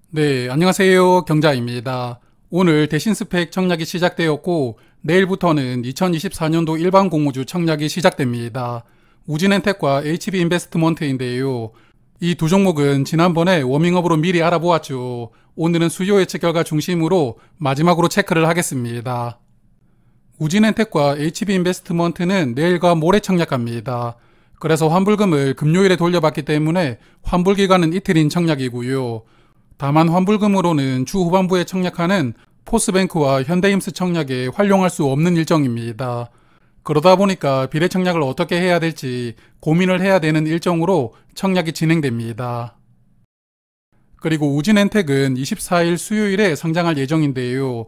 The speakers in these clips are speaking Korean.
네, 안녕하세요. 경자입니다. 오늘 대신 스펙 청약이 시작되었고 내일부터는 2024년도 일반 공모주 청약이 시작됩니다. 우진엔텍과 HB인베스트먼트인데요. 이 두 종목은 지난번에 워밍업으로 미리 알아보았죠. 오늘은 수요 예측 결과 중심으로 마지막으로 체크를 하겠습니다. 우진엔텍과 HB인베스트먼트는 내일과 모레 청약합니다. 그래서 환불금을 금요일에 돌려받기 때문에 환불기간은 이틀인 청약이고요. 다만 환불금으로는 주 후반부에 청약하는 포스뱅크와 현대임스 청약에 활용할 수 없는 일정입니다. 그러다 보니까 비례 청약을 어떻게 해야 될지 고민을 해야 되는 일정으로 청약이 진행됩니다. 그리고 우진엔텍은 24일 수요일에 상장할 예정인데요.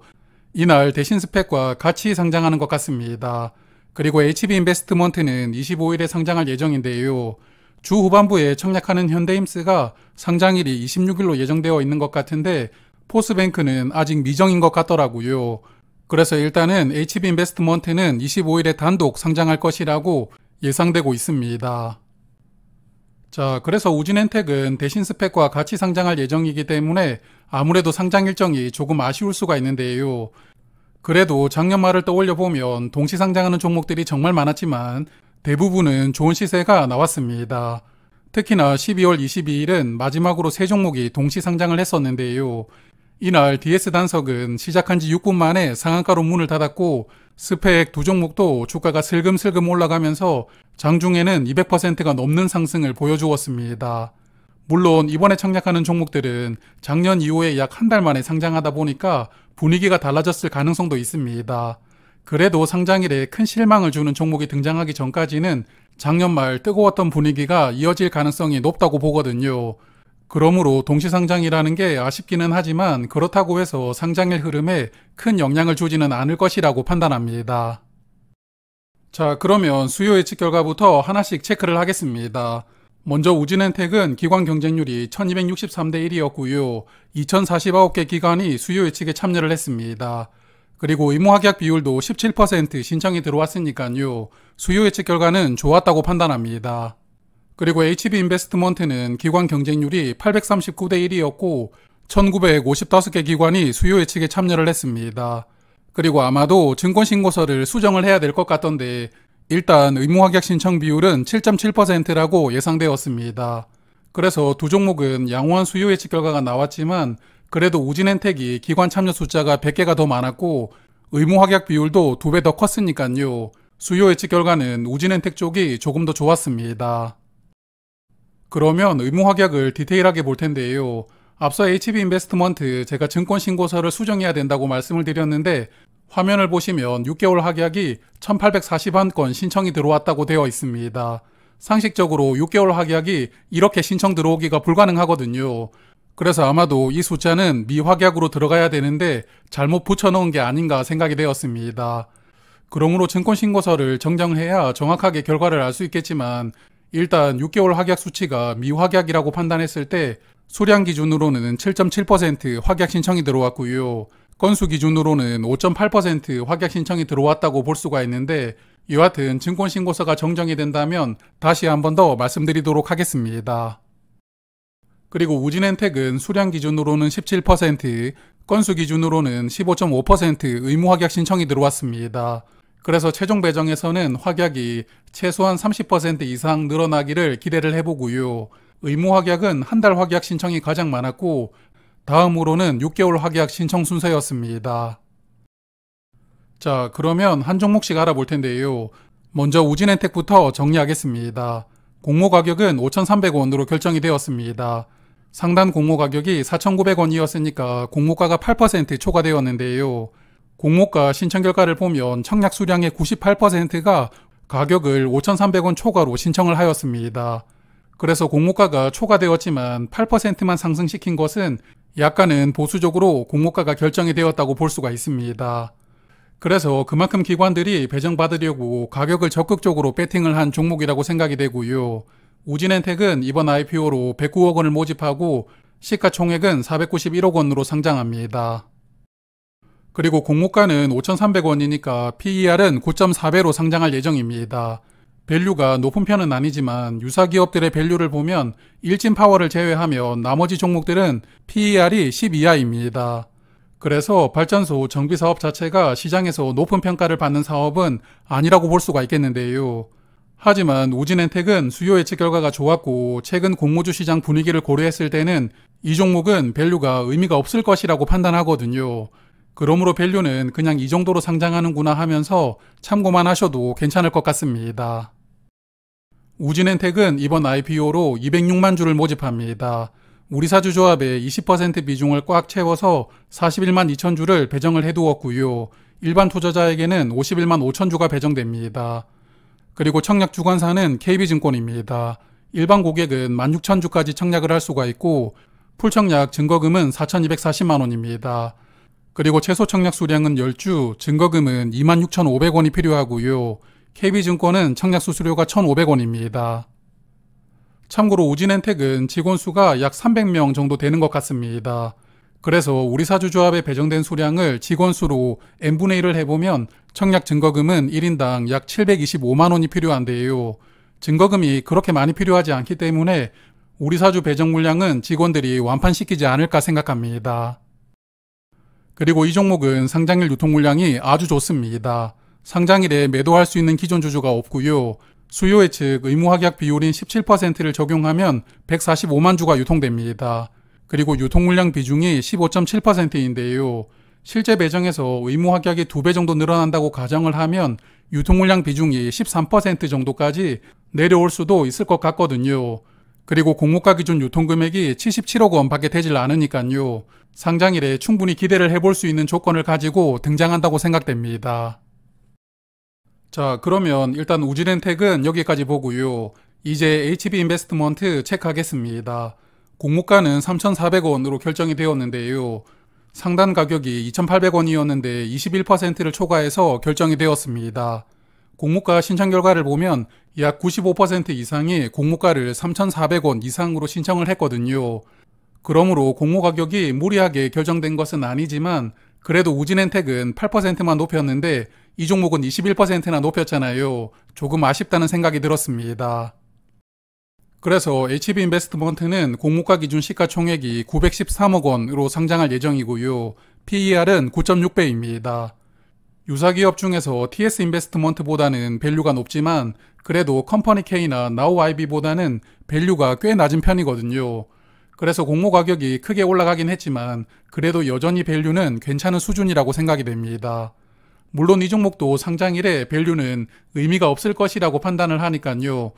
이날 대신 스펙과 같이 상장하는 것 같습니다. 그리고 HB인베스트먼트는 25일에 상장할 예정인데요. 주 후반부에 청약하는 현대임스가 상장일이 26일로 예정되어 있는 것 같은데 포스뱅크는 아직 미정인 것 같더라고요. 그래서 일단은 HB인베스트먼트는 25일에 단독 상장할 것이라고 예상되고 있습니다. 자, 그래서 우진엔텍은 대신 스펙과 같이 상장할 예정이기 때문에 아무래도 상장 일정이 조금 아쉬울 수가 있는데요. 그래도 작년 말을 떠올려 보면 동시 상장하는 종목들이 정말 많았지만 대부분은 좋은 시세가 나왔습니다. 특히나 12월 22일은 마지막으로 세 종목이 동시 상장을 했었는데요. 이날 DS단석은 시작한 지 6분 만에 상한가로 문을 닫았고 스펙 두 종목도 주가가 슬금슬금 올라가면서 장중에는 200%가 넘는 상승을 보여주었습니다. 물론 이번에 청약하는 종목들은 작년 이후에 약 한 달 만에 상장하다 보니까 분위기가 달라졌을 가능성도 있습니다. 그래도 상장일에 큰 실망을 주는 종목이 등장하기 전까지는 작년 말 뜨거웠던 분위기가 이어질 가능성이 높다고 보거든요. 그러므로 동시상장이라는 게 아쉽기는 하지만 그렇다고 해서 상장일 흐름에 큰 영향을 주지는 않을 것이라고 판단합니다. 자, 그러면 수요 예측 결과부터 하나씩 체크를 하겠습니다. 먼저 우진엔텍은 기관 경쟁률이 1263대 1이었고요. 2049개 기관이 수요 예측에 참여를 했습니다. 그리고 의무합약 비율도 17% 신청이 들어왔으니까요. 수요 예측 결과는 좋았다고 판단합니다. 그리고 HB인베스트먼트는 기관 경쟁률이 839대 1이었고 1955개 기관이 수요 예측에 참여를 했습니다. 그리고 아마도 증권신고서를 수정을 해야 될 것 같던데 일단 의무합약 신청 비율은 7.7%라고 예상되었습니다. 그래서 두 종목은 양호한 수요 예측 결과가 나왔지만 그래도 우진엔텍이 기관 참여 숫자가 100개가 더 많았고 의무합약 비율도 2배 더 컸으니까요. 수요 예측 결과는 우진엔텍 쪽이 조금 더 좋았습니다. 그러면 의무합약을 디테일하게 볼 텐데요. 앞서 HB인베스트먼트 제가 증권신고서를 수정해야 된다고 말씀을 드렸는데 화면을 보시면 6개월 합약이 1841건 신청이 들어왔다고 되어 있습니다. 상식적으로 6개월 합약이 이렇게 신청 들어오기가 불가능하거든요. 그래서 아마도 이 숫자는 미확약으로 들어가야 되는데 잘못 붙여넣은 게 아닌가 생각이 되었습니다. 그러므로 증권신고서를 정정해야 정확하게 결과를 알 수 있겠지만 일단 6개월 확약 수치가 미확약이라고 판단했을 때 수량 기준으로는 7.7% 확약 신청이 들어왔고요. 건수 기준으로는 5.8% 확약 신청이 들어왔다고 볼 수가 있는데 여하튼 증권신고서가 정정이 된다면 다시 한 번 더 말씀드리도록 하겠습니다. 그리고 우진엔텍은 수량 기준으로는 17%, 건수 기준으로는 15.5% 의무 확약 신청이 들어왔습니다. 그래서 최종 배정에서는 확약이 최소한 30% 이상 늘어나기를 기대를 해보고요. 의무 확약은 한 달 확약 신청이 가장 많았고 다음으로는 6개월 확약 신청 순서였습니다. 자, 그러면 한 종목씩 알아볼 텐데요. 먼저 우진엔텍부터 정리하겠습니다. 공모 가격은 5,300원으로 결정이 되었습니다. 상단 공모 가격이 4,900원이었으니까 공모가가 8% 초과되었는데요. 공모가 신청 결과를 보면 청약 수량의 98%가 가격을 5,300원 초과로 신청을 하였습니다. 그래서 공모가가 초과되었지만 8%만 상승시킨 것은 약간은 보수적으로 공모가가 결정이 되었다고 볼 수가 있습니다. 그래서 그만큼 기관들이 배정받으려고 가격을 적극적으로 배팅을 한 종목이라고 생각이 되고요. 우진엔텍은 이번 IPO로 109억 원을 모집하고 시가총액은 491억 원으로 상장합니다. 그리고 공모가는 5,300원이니까 PER은 9.4배로 상장할 예정입니다. 밸류가 높은 편은 아니지만 유사 기업들의 밸류를 보면 일진파워를 제외하면 나머지 종목들은 PER이 10 이하입니다. 그래서 발전소 정비사업 자체가 시장에서 높은 평가를 받는 사업은 아니라고 볼 수가 있겠는데요. 하지만 우진엔텍은 수요 예측 결과가 좋았고 최근 공모주 시장 분위기를 고려했을 때는 이 종목은 밸류가 의미가 없을 것이라고 판단하거든요. 그러므로 밸류는 그냥 이 정도로 상장하는구나 하면서 참고만 하셔도 괜찮을 것 같습니다. 우진엔텍은 이번 IPO로 206만 주를 모집합니다. 우리사주 조합의 20% 비중을 꽉 채워서 41만 2천 주를 배정을 해두었고요. 일반 투자자에게는 51만 5천 주가 배정됩니다. 그리고 청약 주관사는 KB증권입니다. 일반 고객은 16,000주까지 청약을 할 수가 있고 풀청약 증거금은 4,240만 원입니다. 그리고 최소 청약 수량은 10주, 증거금은 26,500원이 필요하고요. KB증권은 청약 수수료가 1,500원입니다. 참고로 우진엔텍은 직원 수가 약 300명 정도 되는 것 같습니다. 그래서 우리사주조합에 배정된 수량을 직원 수로 n분의 1을 해보면 청약 증거금은 1인당 약 725만 원이 필요한데요. 증거금이 그렇게 많이 필요하지 않기 때문에 우리사주 배정 물량은 직원들이 완판시키지 않을까 생각합니다. 그리고 이 종목은 상장일 유통 물량이 아주 좋습니다. 상장일에 매도할 수 있는 기존 주주가 없고요. 수요 예측 의무 확약 비율인 17%를 적용하면 145만 주가 유통됩니다. 그리고 유통 물량 비중이 15.7%인데요. 실제 배정에서 의무 확약이 2배 정도 늘어난다고 가정을 하면 유통 물량 비중이 13% 정도까지 내려올 수도 있을 것 같거든요. 그리고 공모가 기준 유통 금액이 77억 원 밖에 되질 않으니까요. 상장일에 충분히 기대를 해볼 수 있는 조건을 가지고 등장한다고 생각됩니다. 자, 그러면 일단 우진엔텍은 여기까지 보고요. 이제 HB인베스트먼트 체크하겠습니다. 공모가는 3,400원으로 결정이 되었는데요. 상단 가격이 2,800원이었는데 21%를 초과해서 결정이 되었습니다. 공모가 신청 결과를 보면 약 95% 이상이 공모가를 3,400원 이상으로 신청을 했거든요. 그러므로 공모 가격이 무리하게 결정된 것은 아니지만 그래도 우진엔텍은 8%만 높였는데 이 종목은 21%나 높였잖아요. 조금 아쉽다는 생각이 들었습니다. 그래서 HB인베스트먼트는 공모가 기준 시가총액이 913억 원으로 상장할 예정이고요. PER은 9.6배입니다. 유사기업 중에서 TS인베스트먼트보다는 밸류가 높지만 그래도 컴퍼니K나 나우아이비보다는 밸류가 꽤 낮은 편이거든요. 그래서 공모 가격이 크게 올라가긴 했지만 그래도 여전히 밸류는 괜찮은 수준이라고 생각이 됩니다. 물론 이 종목도 상장일에 밸류는 의미가 없을 것이라고 판단을 하니까요.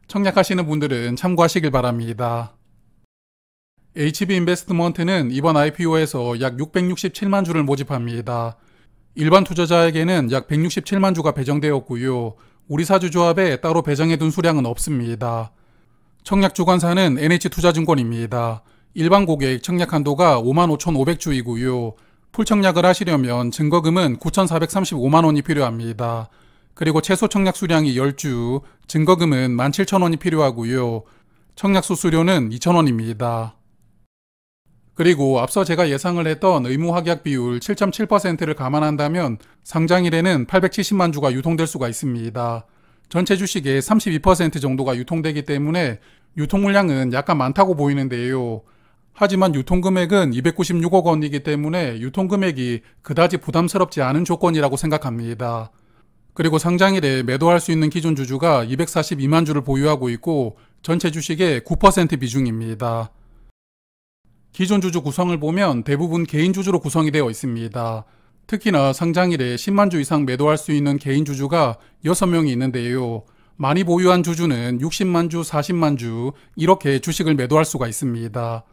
청약하시는 분들은 참고하시길 바랍니다. HB인베스트먼트는 이번 IPO에서 약 667만 주를 모집합니다. 일반 투자자에게는 약 167만 주가 배정되었고요. 우리사주조합에 따로 배정해둔 수량은 없습니다. 청약 주관사는 NH투자증권입니다. 일반 고객 청약 한도가 55,500주이고요. 풀청약을 하시려면 증거금은 9,435만 원이 필요합니다. 그리고 최소 청약 수량이 10주, 증거금은 17,000원이 필요하고요. 청약 수수료는 2,000원입니다. 그리고 앞서 제가 예상을 했던 의무 확약 비율 7.7%를 감안한다면 상장일에는 870만 주가 유통될 수가 있습니다. 전체 주식의 32% 정도가 유통되기 때문에 유통 물량은 약간 많다고 보이는데요. 하지만 유통금액은 296억 원이기 때문에 유통금액이 그다지 부담스럽지 않은 조건이라고 생각합니다. 그리고 상장일에 매도할 수 있는 기존 주주가 242만 주를 보유하고 있고 전체 주식의 9% 비중입니다. 기존 주주 구성을 보면 대부분 개인 주주로 구성이 되어 있습니다. 특히나 상장일에 10만 주 이상 매도할 수 있는 개인 주주가 6명이 있는데요. 많이 보유한 주주는 60만 주, 40만 주 이렇게 주식을 매도할 수가 있습니다.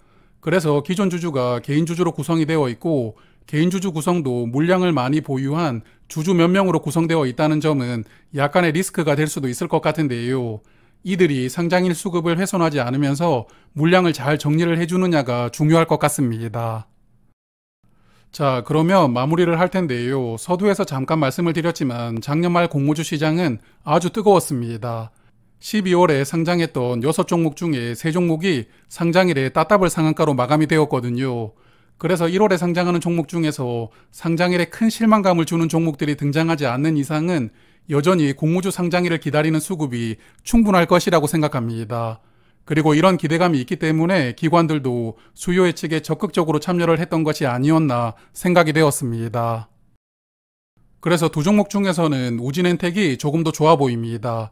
그래서 기존 주주가 개인 주주로 구성이 되어 있고 개인 주주 구성도 물량을 많이 보유한 주주 몇 명으로 구성되어 있다는 점은 약간의 리스크가 될 수도 있을 것 같은데요. 이들이 상장일 수급을 훼손하지 않으면서 물량을 잘 정리를 해주느냐가 중요할 것 같습니다. 자, 그러면 마무리를 할 텐데요. 서두에서 잠깐 말씀을 드렸지만 작년 말 공모주 시장은 아주 뜨거웠습니다. 12월에 상장했던 6종목 중에 3종목이 상장일에 따따블 상한가로 마감이 되었거든요. 그래서 1월에 상장하는 종목 중에서 상장일에 큰 실망감을 주는 종목들이 등장하지 않는 이상은 여전히 공모주 상장일을 기다리는 수급이 충분할 것이라고 생각합니다. 그리고 이런 기대감이 있기 때문에 기관들도 수요 예측에 적극적으로 참여를 했던 것이 아니었나 생각이 되었습니다. 그래서 두 종목 중에서는 우진엔텍이 조금 더 좋아 보입니다.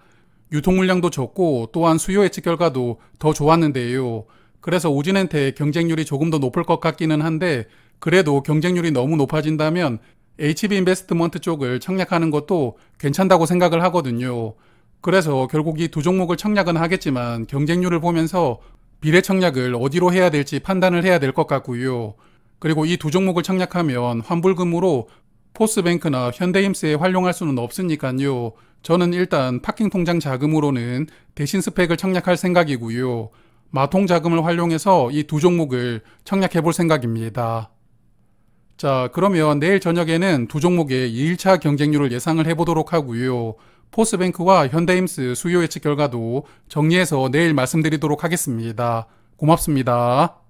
유통 물량도 적고 또한 수요 예측 결과도 더 좋았는데요. 그래서 우진엔텍 경쟁률이 조금 더 높을 것 같기는 한데 그래도 경쟁률이 너무 높아진다면 HB 인베스트먼트 쪽을 청약하는 것도 괜찮다고 생각을 하거든요. 그래서 결국 이 두 종목을 청약은 하겠지만 경쟁률을 보면서 비례 청약을 어디로 해야 될지 판단을 해야 될 것 같고요. 그리고 이 두 종목을 청약하면 환불금으로 포스뱅크나 현대힘스에 활용할 수는 없으니까요. 저는 일단 파킹 통장 자금으로는 대신 스펙을 청약할 생각이고요. 마통 자금을 활용해서 이 두 종목을 청약해 볼 생각입니다. 자, 그러면 내일 저녁에는 두 종목의 2일차 경쟁률을 예상을 해보도록 하고요. 포스뱅크와 현대힘스 수요 예측 결과도 정리해서 내일 말씀드리도록 하겠습니다. 고맙습니다.